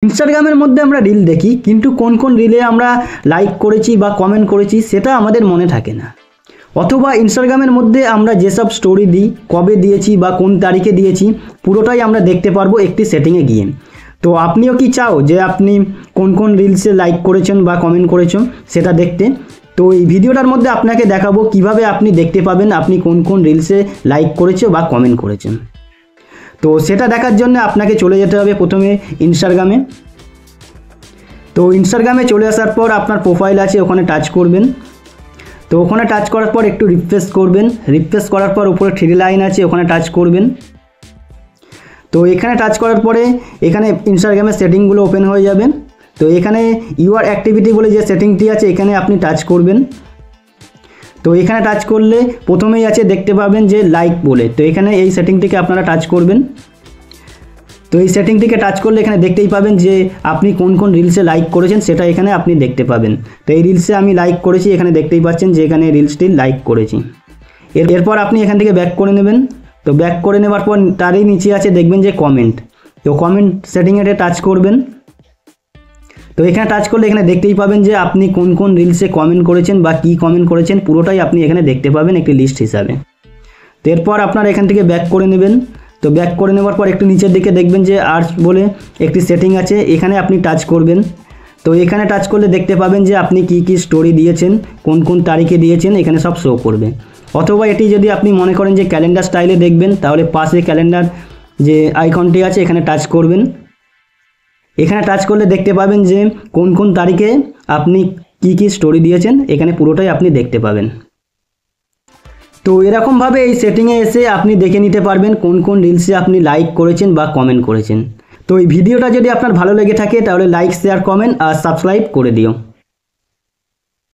ইনস্টাগ্রামের মধ্যে আমরা রিল দেখি, কিন্তু কোন কোন রিলে আমরা লাইক করেছি বা কমেন্ট করেছি সেটা আমাদের মনে থাকে না। অথবা ইনস্টাগ্রামের মধ্যে আমরা যেসব স্টোরি দিই, কবে দিয়েছি বা কোন তারিখে দিয়েছি, পুরোটাই আমরা দেখতে পারবো একটি সেটিংয়ে গিয়ে। তো আপনিও কি চাও যে আপনি কোন কোন রিলসে লাইক করেছেন বা কমেন্ট করেছেন সেটা দেখতে? তো এই ভিডিওটার মধ্যে আপনাকে দেখাবো কিভাবে আপনি দেখতে পাবেন আপনি কোন কোন রিলসে লাইক করেছে বা কমেন্ট করেছেন। তো সেটা দেখার জন্য আপনাকে চলে যেতে হবে প্রথমে ইনস্টাগ্রামে। তো ইনস্টাগ্রামে চলে আসার পর আপনার প্রোফাইল আছে, ওখানে টাচ করবেন। তো ওখানে টাচ করার পর একটু রিফ্রেশ করবেন। রিফ্রেশ করার পর উপরে থ্রি লাইন আছে, ওখানে টাচ করবেন। তো এখানে টাচ করার পরে এখানে ইনস্টাগ্রামের সেটিংগুলো ওপেন হয়ে যাবে। তো এখানে ইউআর অ্যাক্টিভিটি বলে যে সেটিংটি আছে, এখানে আপনি টাচ করবেন। তো এখানে টাচ করলে প্রথমেই আছে দেখতে পাবেন যে লাইক বলে, তো এখানে এই সেটিংটিকে আপনারা টাচ করবেন। তো এই সেটিংটিকে টাচ করলে এখানে দেখতেই পাবেন যে আপনি কোন কোন রিলসে লাইক করেছেন সেটা এখানে আপনি দেখতে পাবেন। তো এই রিলসে আমি লাইক করেছি, এখানে দেখতেই পাচ্ছেন যে এখানে রিলসটি লাইক করেছি। এরপর আপনি এখান থেকে ব্যাক করে নেবেন। তো ব্যাক করে নেওয়ার পর তারই নিচে আছে দেখবেন যে কমেন্ট, তো কমেন্ট সেটিংয়ে টাচ করবেন। তো এখানে টাচ করলে এখানে দেখতেই পাবেন যে আপনি কোন কোন রিলসে কমেন্ট করেছেন বা কী কমেন্ট করেছেন পুরোটাই আপনি এখানে দেখতে পাবেন একটি লিস্ট হিসাবে। তো এরপর আপনারা এখান থেকে ব্যাক করে নেবেন। তো ব্যাক করে নেওয়ার পর একটু নিচের দিকে দেখবেন যে আর্টস বলে একটি সেটিং আছে, এখানে আপনি টাচ করবেন। তো এখানে টাচ করলে দেখতে পাবেন যে আপনি কি কি স্টোরি দিয়েছেন, কোন কোন তারিখে দিয়েছেন, এখানে সব শো করবে। অথবা এটি যদি আপনি মনে করেন যে ক্যালেন্ডার স্টাইলে দেখবেন, তাহলে পাশে ক্যালেন্ডার যে আইকনটি আছে এখানে টাচ করবেন। এখানে টাচ করলে দেখতে পাবেন যে কোন কোন তারিখে আপনি কি কি স্টোরি দিয়েছেন, এখানে পুরোটাই আপনি দেখতে পাবেন। তো এরকমভাবে এই সেটিংয়ে এসে আপনি দেখে নিতে পারবেন কোন কোন রিলসে আপনি লাইক করেছেন বা কমেন্ট করেছেন। তো এই ভিডিওটা যদি আপনার ভালো লেগে থাকে তাহলে লাইক, শেয়ার, কমেন্ট আর সাবস্ক্রাইব করে দিও।